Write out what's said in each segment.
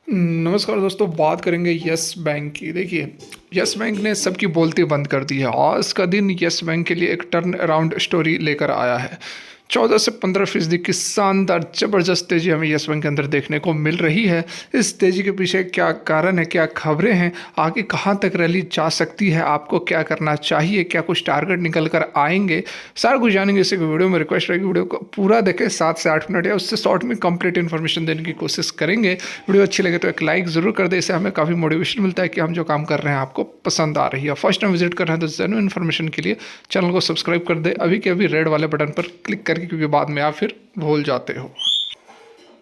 नमस्कार दोस्तों, बात करेंगे यस बैंक की। देखिए, यस बैंक ने सबकी बोलती बंद कर दी है। आज का दिन यस बैंक के लिए एक टर्न अराउंड स्टोरी लेकर आया है। 14 से 15% की शानदार जबरदस्त तेजी हमें यस बैंक के अंदर देखने को मिल रही है। इस तेजी के पीछे क्या कारण है, क्या खबरें हैं, आगे कहां तक रैली जा सकती है, आपको क्या करना चाहिए, क्या कुछ टारगेट निकल कर आएंगे, सारा कुछ जानेंगे इस वीडियो में। रिक्वेस्ट रहेगी वीडियो को पूरा देखें, 7 से 8 मिनट या उससे शॉर्ट में कंप्लीट इन्फॉर्मेशन देने की कोशिश करेंगे। वीडियो अच्छी लगे तो एक लाइक ज़रूर कर दे, इससे हमें काफ़ी मोटिवेशन मिलता है कि हम जो काम कर रहे हैं आपको पसंद आ रही है। फर्स्ट टाइम विजिट कर रहे हैं तो जेन्युइन इन्फॉर्मेशन के लिए चैनल को सब्सक्राइब कर दे अभी के अभी रेड वाले बटन पर क्लिक करके, क्योंकि बाद में आप फिर भूल जाते हो।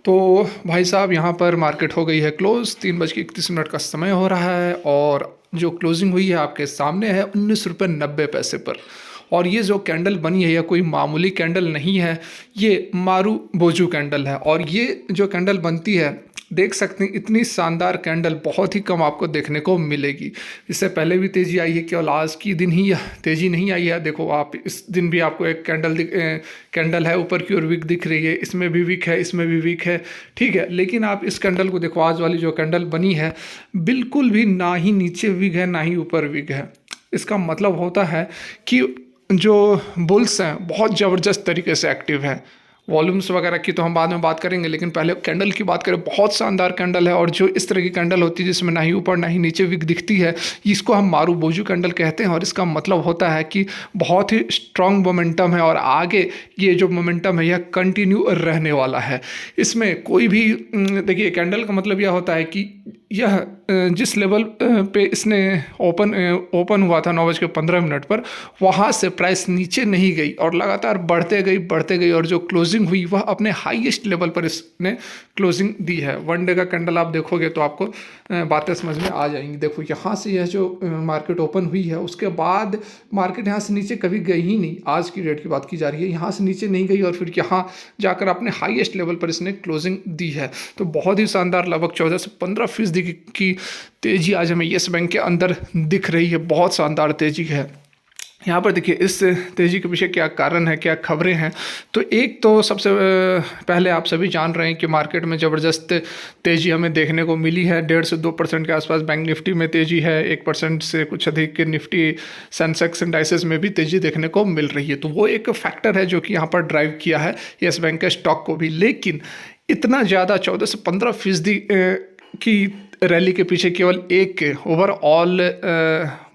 तो भाई साहब, यहाँ पर मार्केट हो गई है क्लोज। 3:31 का समय हो रहा है और जो क्लोजिंग हुई है आपके सामने है 19 रुपये 90 पैसे पर। और ये जो कैंडल बनी है, यह कोई मामूली कैंडल नहीं है, ये मारू बोजू कैंडल है। और ये जो कैंडल बनती है, देख सकते हैं, इतनी शानदार कैंडल बहुत ही कम आपको देखने को मिलेगी। इससे पहले भी तेज़ी आई है, केवल आज की दिन ही यह तेज़ी नहीं आई है। देखो आप, इस दिन भी आपको एक कैंडल है ऊपर की ओर विक दिख रही है, इसमें भी विक है, इसमें भी विक है, ठीक है। लेकिन आप इस कैंडल को देखो, आज वाली जो कैंडल बनी है, बिल्कुल भी ना ही नीचे विक है ना ही ऊपर विक है। इसका मतलब होता है कि जो बुल्स हैं बहुत ज़बरदस्त तरीके से एक्टिव है। वॉल्यूम्स वगैरह की तो हम बाद में बात करेंगे, लेकिन पहले कैंडल की बात करें। बहुत शानदार कैंडल है, और जो इस तरह की कैंडल होती है जिसमें ना ही ऊपर ना ही नीचे विक दिखती है, इसको हम मारू बोजू कैंडल कहते हैं। और इसका मतलब होता है कि बहुत ही स्ट्रांग मोमेंटम है और आगे ये जो मोमेंटम है यह कंटिन्यू रहने वाला है। इसमें कोई भी देखिए, कैंडल का मतलब यह होता है कि यह जिस लेवल पे इसने ओपन हुआ था 9:15 पर, वहाँ से प्राइस नीचे नहीं गई और लगातार बढ़ते गई और जो क्लोजिंग हुई वह अपने हाईएस्ट लेवल पर इसने क्लोजिंग दी है। वन डे का कैंडल आप देखोगे तो आपको बातें समझ में आ जाएंगी। देखो, यहाँ से यह जो मार्केट ओपन हुई है, उसके बाद मार्केट यहाँ से नीचे कभी गई ही नहीं। आज की डेट की बात की जा रही है, यहाँ से नीचे नहीं गई और फिर यहाँ जाकर अपने हाईएस्ट लेवल पर इसने क्लोजिंग दी है। तो बहुत ही शानदार, लगभग 14 से 15% की तेजी आज हमें येस बैंक के अंदर दिख रही है। बहुत शानदार तेजी है। यहाँ पर देखिए, इस तेज़ी के पीछे क्या कारण है, क्या खबरें हैं। तो एक तो सबसे पहले आप सभी जान रहे हैं कि मार्केट में ज़बरदस्त तेज़ी हमें देखने को मिली है। 1.5 से 2% के आसपास बैंक निफ्टी में तेज़ी है। 1% से कुछ अधिक के निफ्टी सेंसेक्स इंडाइसेस में भी तेज़ी देखने को मिल रही है। तो वो एक फैक्टर है जो कि यहाँ पर ड्राइव किया है येस बैंक के स्टॉक को भी। लेकिन इतना ज़्यादा 14 से 15% की रैली के पीछे केवल एक ओवरऑल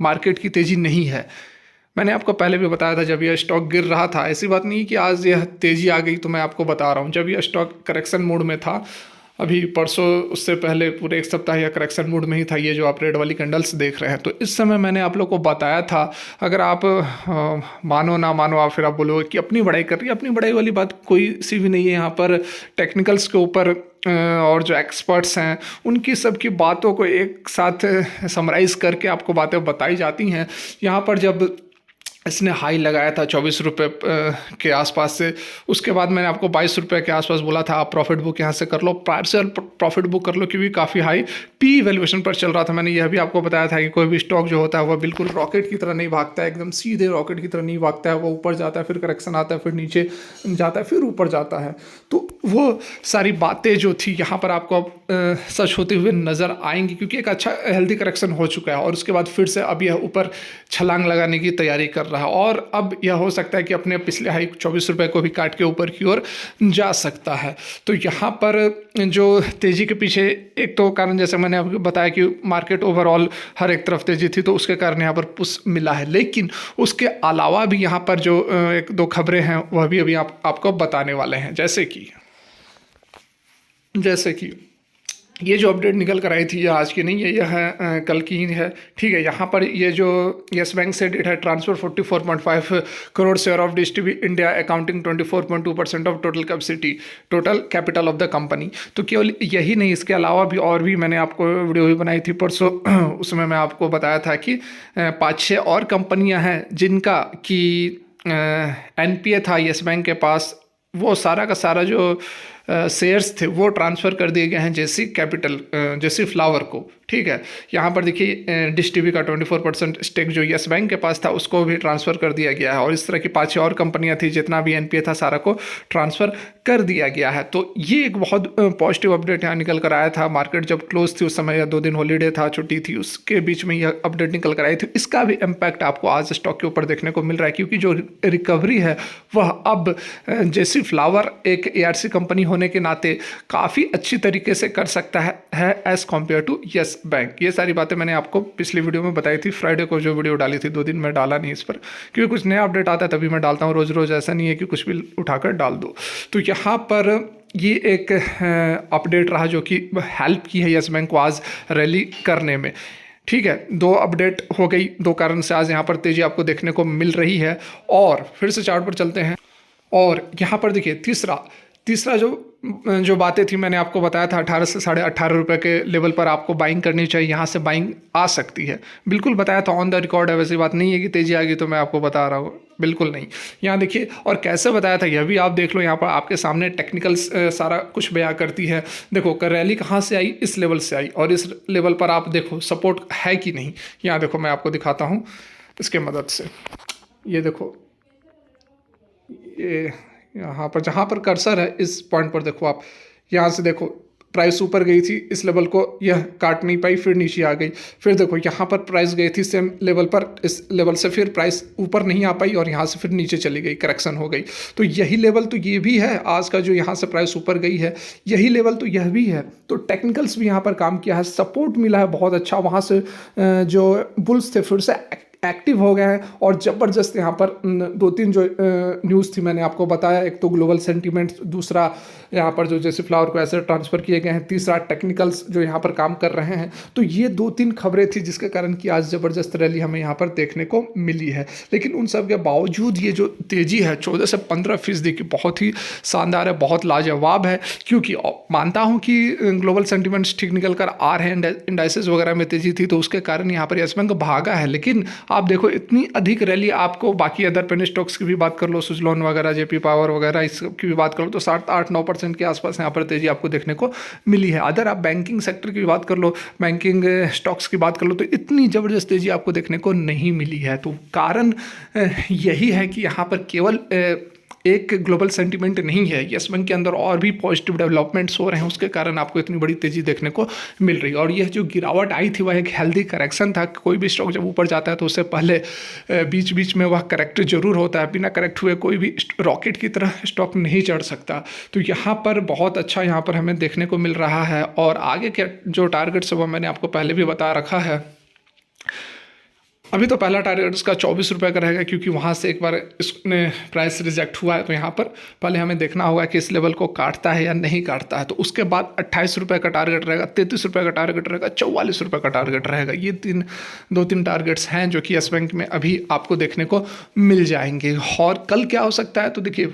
मार्केट की तेज़ी नहीं है। मैंने आपको पहले भी बताया था, जब यह स्टॉक गिर रहा था, ऐसी बात नहीं कि आज यह तेज़ी आ गई, तो मैं आपको बता रहा हूँ, जब यह स्टॉक करेक्शन मोड में था, अभी परसों उससे पहले पूरे एक सप्ताह यह करेक्शन मोड में ही था, ये जो आप रेड वाली कैंडल्स देख रहे हैं। तो इस समय मैंने आप लोग को बताया था, अगर आप मानो ना मानो, आप फिर आप बोलोगे कि अपनी बड़ाई कर रही है। अपनी बड़ाई वाली बात कोई सी भी नहीं है। यहाँ पर टेक्निकल्स के ऊपर और जो एक्सपर्ट्स हैं उनकी सबकी बातों को एक साथ समराइज़ करके आपको बातें बताई जाती हैं। यहाँ पर जब इसने हाई लगाया था 24 रुपये के आसपास से, उसके बाद मैंने आपको 22 रुपये के आसपास बोला था आप प्रॉफिट बुक यहाँ से कर लो, पार्शियल प्रॉफिट बुक कर लो, क्योंकि काफ़ी हाई पी वैल्यूएशन पर चल रहा था। मैंने यह भी आपको बताया था कि कोई भी स्टॉक जो होता है वह बिल्कुल रॉकेट की तरह नहीं भागता है, एकदम सीधे रॉकेट की तरह नहीं भागता है। वो ऊपर जाता है, फिर करेक्शन आता है, फिर नीचे जाता है, फिर ऊपर जाता है। तो वो सारी बातें जो थी यहाँ पर आपको अब सच होते हुए नज़र आएंगी, क्योंकि एक अच्छा हेल्दी करेक्शन हो चुका है और उसके बाद फिर से अब यह ऊपर छलांग लगाने की तैयारी कर रहा है। और अब यह हो सकता है कि अपने पिछले हाई 24 रुपये को भी काट के ऊपर की ओर जा सकता है। तो यहाँ पर जो तेज़ी के पीछे एक तो कारण, जैसे मैंने आपको बताया कि मार्केट ओवरऑल हर एक तरफ तेज़ी थी, तो उसके कारण यहाँ पर पुश मिला है। लेकिन उसके अलावा भी यहाँ पर जो एक दो खबरें हैं वह भी अभी आपको बताने वाले हैं। जैसे कि ये जो अपडेट निकल कर आई थी, ये आज की नहीं है, यह है कल की ही है, ठीक है। यहाँ पर ये जो यस बैंक से डेट है, ट्रांसफर 44.5 करोड़ शेयर ऑफ डिस्ट्रीबी India accounting 24.2% of total capital of the company. तो केवल यही नहीं, इसके अलावा भी और भी मैंने आपको वीडियो भी बनाई थी परसों, उसमें मैं आपको बताया था कि 5-6 और कंपनियाँ हैं जिनका कि NPA था यस बैंक के पास। वो सारा का सारा जो शेयर्स थे वो ट्रांसफ़र कर दिए गए हैं जेसी फ्लावर को। ठीक है, यहाँ पर देखिए डिश टीवी का 24% स्टेक जो यस बैंक के पास था उसको भी ट्रांसफ़र कर दिया गया है, और इस तरह की 5 और कंपनियां थी, जितना भी एनपीए था सारा को ट्रांसफ़र कर दिया गया है। तो ये एक बहुत पॉजिटिव अपडेट यहाँ निकल कर आया था। मार्केट जब क्लोज थी उस समय, या 2 दिन हॉलीडे था, छुट्टी थी, उसके बीच में यह अपडेट निकल कर आई थी। इसका भी इम्पैक्ट आपको आज स्टॉक के ऊपर देखने को मिल रहा है, क्योंकि जो रिकवरी है वह अब जेसी फ्लावर एक एआरसी कंपनी होने के नाते काफ़ी अच्छी तरीके से कर सकता है as compare to Yes Bank. ये सारी बातें मैंने आपको पिछली वीडियो में बताई थी, फ्राइडे को जो वीडियो डाली थी। 2 दिन में डाला नहीं इस पर, क्योंकि कुछ नया अपडेट आता है तभी मैं डालता हूँ। रोज़ रोज़ ऐसा नहीं है कि कुछ भी उठाकर डाल दो। तो यहाँ पर ये एक अपडेट रहा जो कि हेल्प की है यस बैंक को आज रैली करने में। ठीक है, 2 अपडेट हो गई, 2 कारण से आज यहाँ पर तेज़ी आपको देखने को मिल रही है। और फिर से चार्ट पर चलते हैं, और यहाँ पर देखिए तीसरा जो बातें थी मैंने आपको बताया था 18 से 18.5 रुपये के लेवल पर आपको बाइंग करनी चाहिए, यहाँ से बाइंग आ सकती है। बिल्कुल बताया था, ऑन द रिकॉर्ड है, वैसी बात नहीं है कि तेज़ी आ गई तो मैं आपको बता रहा हूँ, बिल्कुल नहीं। यहाँ देखिए, और कैसे बताया था यह भी आप देख लो, यहाँ पर आपके सामने टेक्निकल सारा कुछ बयां करती है। देखो रैली कहाँ से आई, इस लेवल से आई, और इस लेवल पर आप देखो सपोर्ट है कि नहीं। यहाँ देखो मैं आपको दिखाता हूँ इसके मदद से। ये देखो, ये यहाँ पर जहाँ पर कर्सर है इस पॉइंट पर देखो आप, यहाँ से देखो प्राइस ऊपर गई थी, इस लेवल को यह काट नहीं पाई, फिर नीचे आ गई। फिर देखो यहाँ पर प्राइस गई थी सेम लेवल पर, इस लेवल से फिर प्राइस ऊपर नहीं आ पाई, और यहाँ से फिर नीचे चली गई, करेक्शन हो गई। तो यही लेवल तो ये भी है आज का, जो यहाँ से प्राइस ऊपर गई है यही लेवल तो यह भी है। तो टेक्निकल्स भी यहाँ पर काम किया है, सपोर्ट मिला है बहुत अच्छा। वहाँ से जो बुल्स थे फिर से एक्टिव हो गए हैं, और ज़बरदस्त यहाँ पर 2-3 जो न्यूज़ थी मैंने आपको बताया। एक तो ग्लोबल सेंटीमेंट, दूसरा यहाँ पर जो जेसी फ्लावर को ऐसे ट्रांसफ़र किए गए हैं, तीसरा टेक्निकल्स जो यहाँ पर काम कर रहे हैं। तो ये 2-3 खबरें थी जिसके कारण कि आज ज़बरदस्त रैली हमें यहाँ पर देखने को मिली है। लेकिन उन सब के बावजूद ये जो तेज़ी है 14 से 15% की, बहुत ही शानदार है, बहुत लाजवाब है। क्योंकि मानता हूँ कि ग्लोबल सेंटीमेंट्स ठीक निकल कर आ रहे हैं, इंडाइसेस वगैरह में तेज़ी थी, तो उसके कारण यहाँ पर यस बैंक भागा है। लेकिन आप देखो इतनी अधिक रैली आपको बाकी अदर पेनी स्टॉक्स की भी बात कर लो, सुजलॉन वगैरह, जेपी पावर वगैरह, इसकी भी बात कर लो, तो 7-8-9% के आसपास यहाँ पर तेजी आपको देखने को मिली है। अदर आप बैंकिंग सेक्टर की बात कर लो, बैंकिंग स्टॉक्स की बात कर लो, तो इतनी ज़बरदस्त तेजी आपको देखने को नहीं मिली है। तो कारण यही है कि यहाँ पर केवल एक ग्लोबल सेंटीमेंट नहीं है, यस बैंक के अंदर और भी पॉजिटिव डेवलपमेंट्स हो रहे हैं, उसके कारण आपको इतनी बड़ी तेज़ी देखने को मिल रही है। और यह जो गिरावट आई थी वह एक हेल्दी करेक्शन था। कोई भी स्टॉक जब ऊपर जाता है तो उससे पहले बीच बीच में वह करेक्ट जरूर होता है, बिना करेक्ट हुए कोई भी रॉकेट की तरह स्टॉक नहीं चढ़ सकता। तो यहाँ पर बहुत अच्छा यहाँ पर हमें देखने को मिल रहा है। और आगे के जो टारगेट्स है वो मैंने आपको पहले भी बता रखा है। अभी तो पहला टारगेट उसका 24 रुपये का रहेगा, क्योंकि वहाँ से एक बार इसने प्राइस रिजेक्ट हुआ है। तो यहाँ पर पहले हमें देखना होगा कि इस लेवल को काटता है या नहीं काटता है। तो उसके बाद 28 रुपये का टारगेट रहेगा, 33 रुपये का टारगेट रहेगा, 44 रुपये का टारगेट रहेगा। ये 2-3 टारगेट्स हैं जो कि यस बैंक में अभी आपको देखने को मिल जाएंगे। और कल क्या हो सकता है, तो देखिए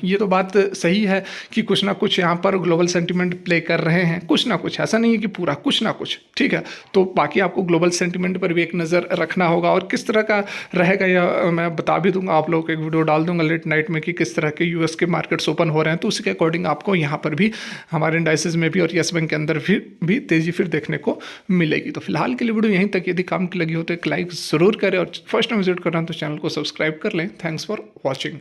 ये तो बात सही है कि कुछ ना कुछ यहाँ पर ग्लोबल सेंटिमेंट प्ले कर रहे हैं, कुछ ना कुछ, ऐसा नहीं है कि पूरा, कुछ ना कुछ। ठीक है, तो बाकी आपको ग्लोबल सेंटिमेंट पर भी एक नज़र रखना होगा, और किस तरह का रहेगा यह मैं बता भी दूंगा। आप लोगों को एक वीडियो डाल दूंगा लेट नाइट में कि किस तरह के यूएस के मार्केट्स ओपन हो रहे हैं, तो उसी के अकॉर्डिंग आपको यहाँ पर भी हमारे इंडाइसेस में भी और यस बैंक के अंदर भी तेज़ी फिर देखने को मिलेगी। तो फिलहाल के लिए वीडियो यहीं तक। यदि काम की लगी हो तो एक लाइक ज़रूर करें, और फर्स्ट टाइम विजिट कर रहे हैं तो चैनल को सब्सक्राइब कर लें। Thanks for watching.